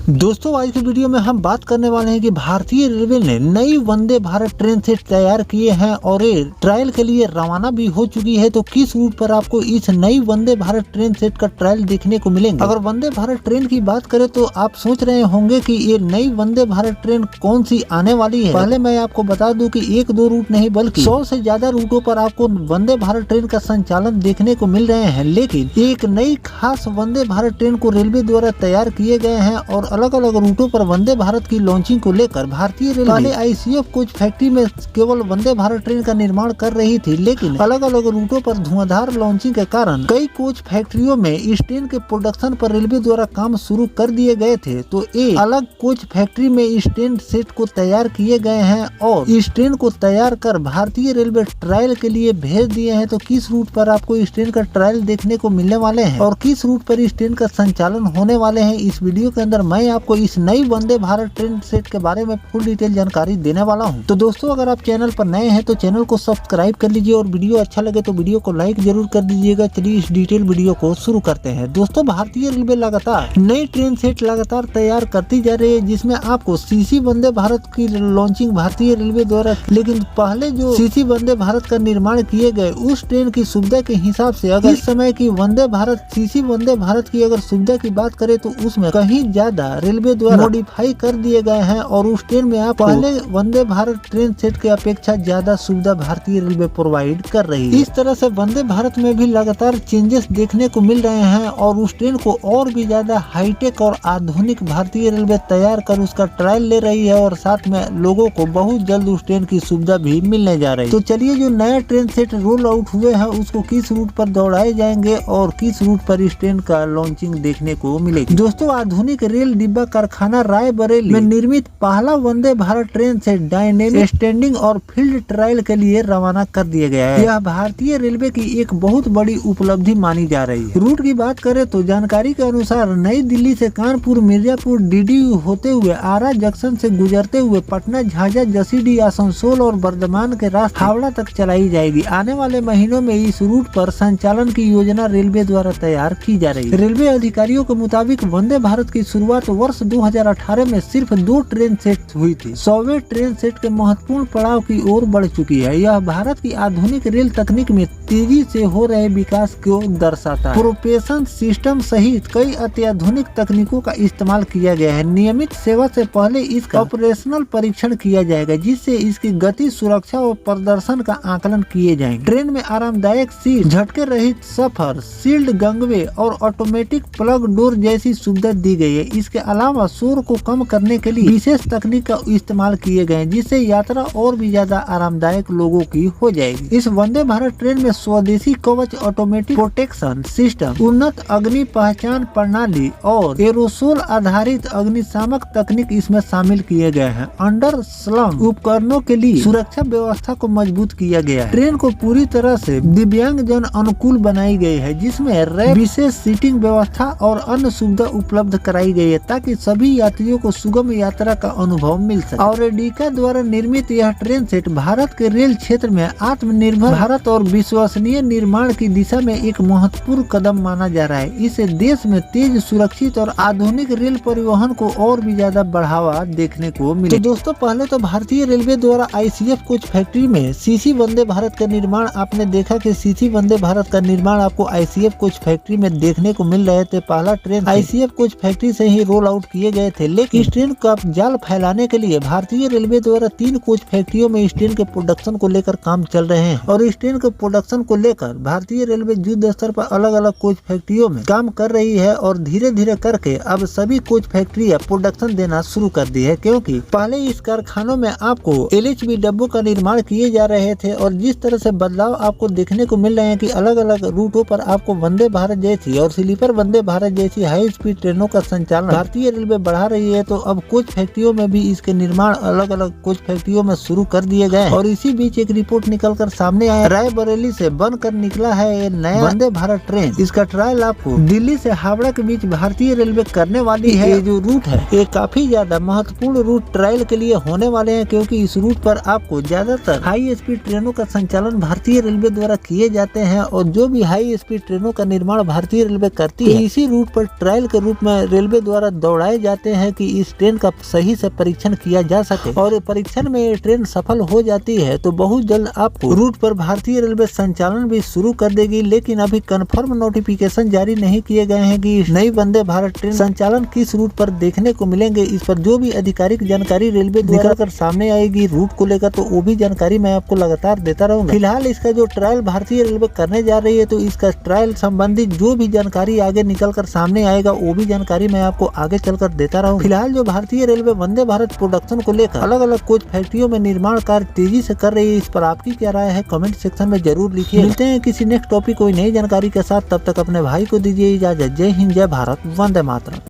दोस्तों आज की वीडियो में हम बात करने वाले हैं कि भारतीय रेलवे ने नई वंदे भारत ट्रेन सेट तैयार किए हैं और ये ट्रायल के लिए रवाना भी हो चुकी है। तो किस रूट पर आपको इस नई वंदे भारत ट्रेन सेट का ट्रायल देखने को मिलेंगे। अगर वंदे भारत ट्रेन की बात करें तो आप सोच रहे होंगे कि ये नई वंदे भारत ट्रेन कौन सी आने वाली है। पहले मैं आपको बता दूं कि एक दो रूट नहीं बल्कि 100 से ज्यादा रूटों पर आपको वंदे भारत ट्रेन का संचालन देखने को मिल रहे हैं, लेकिन एक नई खास वंदे भारत ट्रेन को रेलवे द्वारा तैयार किए गए हैं और अलग अलग रूटों पर वंदे भारत की लॉन्चिंग को लेकर भारतीय रेलवे पहले आईसीएफ कोच फैक्ट्री में केवल वंदे भारत ट्रेन का निर्माण कर रही थी, लेकिन अलग अलग रूटों पर धुआंधार लॉन्चिंग के कारण कई कोच फैक्ट्रियों में इस ट्रेन के प्रोडक्शन पर रेलवे द्वारा काम शुरू कर दिए गए थे। तो एक अलग कोच फैक्ट्री में इस ट्रेन सेट को तैयार किए गए हैं और इस ट्रेन को तैयार कर भारतीय रेलवे ट्रायल के लिए भेज दिए हैं। तो किस रूट पर आपको इस ट्रेन का ट्रायल देखने को मिलने वाले हैं और किस रूट पर इस ट्रेन का संचालन होने वाले हैं, इस वीडियो के अंदर मैं आपको इस नई वंदे भारत ट्रेन सेट के बारे में फुल डिटेल जानकारी देने वाला हूं। तो दोस्तों अगर आप चैनल पर नए हैं तो चैनल को सब्सक्राइब कर लीजिए और वीडियो अच्छा लगे तो वीडियो को लाइक जरूर कर दीजिएगा। चलिए इस डिटेल वीडियो को शुरू करते हैं। दोस्तों भारतीय रेलवे लगातार नई ट्रेन सेट लगातार तैयार करती जा रही है, जिसमें आपको सीसी वंदे भारत की लॉन्चिंग भारतीय रेलवे द्वारा, लेकिन पहले जो सीसी वंदे भारत का निर्माण किए गए उस ट्रेन की सुविधा के हिसाब से अगर इस समय की वंदे भारत सीसी वंदे भारत की अगर सुविधा की बात करें तो उसमें कहीं ज्यादा रेलवे द्वारा मॉडिफाई कर दिए गए हैं और उस ट्रेन में आप पहले वंदे भारत ट्रेन सेट के अपेक्षा ज्यादा सुविधा भारतीय रेलवे प्रोवाइड कर रही है। इस तरह से वंदे भारत में भी लगातार चेंजेस देखने को मिल रहे हैं और उस ट्रेन को और भी ज्यादा हाईटेक और आधुनिक भारतीय रेलवे तैयार कर उसका ट्रायल ले रही है और साथ में लोगों को बहुत जल्द उस ट्रेन की सुविधा भी मिलने जा रही है। तो चलिए जो नया ट्रेन सेट रोल आउट हुए हैं उसको किस रूट पर दौड़ाए जाएंगे और किस रूट पर इस ट्रेन का लॉन्चिंग देखने को मिलेगी। दोस्तों आधुनिक रेल डिब्बा कारखाना रायबरेली में निर्मित पहला Vande Bharat train set dynamic standing और फील्ड ट्रायल के लिए रवाना कर दिया गया है। यह भारतीय रेलवे की एक बहुत बड़ी उपलब्धि मानी जा रही है। रूट की बात करें तो जानकारी के अनुसार नई दिल्ली से कानपुर मिर्जापुर डीडीयू होते हुए आरा जंक्शन से गुजरते हुए पटना झाझा जसीडीह आसनसोल और बर्धमान के रास्ते हावड़ा तक चलाई जाएगी। आने वाले महीनों में इस रूट पर संचालन की योजना रेलवे द्वारा तैयार की जा रही है। रेलवे अधिकारियों के मुताबिक वंदे भारत की शुरुआत वर्ष 2018 में सिर्फ 2 ट्रेन सेट हुई थी। 100वें ट्रेन सेट के महत्वपूर्ण पड़ाव की ओर बढ़ चुकी है। यह भारत की आधुनिक रेल तकनीक में तेजी से हो रहे विकास को दर्शाता है। प्रोपेशन सिस्टम सहित कई अत्याधुनिक तकनीकों का इस्तेमाल किया गया है। नियमित सेवा से पहले इसका ऑपरेशनल परीक्षण किया जाएगा, जिससे इसकी गति, सुरक्षा और प्रदर्शन का आकलन किए जाएंगे। ट्रेन में आरामदायक सीट, झटके रहित सफर, सील्ड गंगवे और ऑटोमेटिक प्लग डोर जैसी सुविधा दी गई है। इसके अलावा शोर को कम करने के लिए विशेष तकनीक का इस्तेमाल किए गए, जिससे यात्रा और भी ज्यादा आरामदायक लोगों की हो जाएगी। इस वंदे भारत ट्रेन में स्वदेशी कवच, ऑटोमेटिक प्रोटेक्शन सिस्टम, उन्नत अग्नि पहचान प्रणाली और एरोसोल आधारित अग्निशामक तकनीक इसमें शामिल किए गए हैं। अंडर स्लंग उपकरणों के लिए सुरक्षा व्यवस्था को मजबूत किया गया है। ट्रेन को पूरी तरह से दिव्यांग जन अनुकूल बनाई गई है, जिसमें रैक, विशेष सीटिंग व्यवस्था और अन्य सुविधा उपलब्ध कराई गई है ताकि सभी यात्रियों को सुगम यात्रा का अनुभव मिल सके। और एडिका द्वारा निर्मित यह ट्रेन सेट भारत के रेल क्षेत्र में आत्मनिर्भर भारत और विश्वसनीय निर्माण की दिशा में एक महत्वपूर्ण कदम माना जा रहा है। इसे देश में तेज, सुरक्षित और आधुनिक रेल परिवहन को और भी ज्यादा बढ़ावा देखने को मिले। तो दोस्तों पहले तो भारतीय रेलवे द्वारा आईसीएफ कोच फैक्ट्री में सीसी वंदे भारत का निर्माण आपने देखा कि सीसी वंदे भारत का निर्माण आपको आईसीएफ कोच फैक्ट्री में देखने को मिल रहे थे। पहला ट्रेन आईसीएफ कोच फैक्ट्री से ही रोल आउट किए गए थे, लेकिन इस ट्रेन का जाल फैलाने के लिए भारतीय रेलवे द्वारा 3 कोच फैक्ट्रियों में इस ट्रेन के प्रोडक्शन को लेकर काम चल रहे हैं और इस ट्रेन के प्रोडक्शन को लेकर भारतीय रेलवे युद्ध स्तर पर अलग अलग कोच फैक्ट्रियों में काम कर रही है और धीरे धीरे करके अब सभी कोच फैक्ट्रियां प्रोडक्शन देना शुरू कर दी है, क्योंकि पहले इस कारखानों में आपको एलएचबी डब्बों का निर्माण किए जा रहे थे और जिस तरह से बदलाव आपको देखने को मिल रहे हैं कि अलग अलग रूटों पर आपको वंदे भारत जैसी और स्लीपर वंदे भारत जैसी हाई स्पीड ट्रेनों का संचालन भारतीय रेलवे बढ़ा रही है। तो अब कोच फैक्ट्रियों में भी इसके निर्माण अलग अलग कोच फैक्ट्रियों में शुरू कर दिए गए और इसी बीच एक रिपोर्ट निकलकर सामने आया, रायबरेली से बनकर निकला है ये नया वंदे भारत ट्रेन। इसका ट्रायल आपको दिल्ली से हावड़ा के बीच भारतीय रेलवे करने वाली है। ये जो रूट है ये काफी ज्यादा महत्वपूर्ण रूट ट्रायल के लिए होने वाले हैं, क्योंकि इस रूट पर आपको ज्यादातर हाई स्पीड ट्रेनों का संचालन भारतीय रेलवे द्वारा किए जाते हैं और जो भी हाई स्पीड ट्रेनों का निर्माण भारतीय रेलवे करती है इसी रूट पर ट्रायल के रूप में रेलवे द्वारा दौड़ाए जाते हैं कि इस ट्रेन का सही से परीक्षण किया जा सके, और परीक्षण में ये ट्रेन सफल हो जाती है तो बहुत जल्द आपको रूट पर भारतीय रेलवे संचालन भी शुरू कर देगी। लेकिन अभी कंफर्म नोटिफिकेशन जारी नहीं किए गए हैं कि नई वंदे भारत ट्रेन संचालन किस रूट पर देखने को मिलेंगे। इस पर जो भी आधिकारिक जानकारी रेलवे निकल कर सामने आएगी रूट को लेकर, तो वो भी जानकारी मैं आपको लगातार देता रहूंगा। फिलहाल इसका जो ट्रायल भारतीय रेलवे करने जा रही है, तो इसका ट्रायल संबंधित जो भी जानकारी आगे निकल कर सामने आएगा वो भी जानकारी मैं आपको आगे चलकर देता रहूंगा। फिलहाल जो भारतीय रेलवे वंदे भारत प्रोडक्शन को लेकर अलग अलग कोच फैक्ट्रियों में निर्माण कार्य तेजी से कर रही है, इस पर आपकी क्या राय है कमेंट सेक्शन में जरूर लिखिए। मिलते हैं किसी नेक्स्ट टॉपिक कोई नई जानकारी के साथ, तब तक अपने भाई को दीजिए इजाजत। जय हिंद, जय भारत, वंदे मातरम।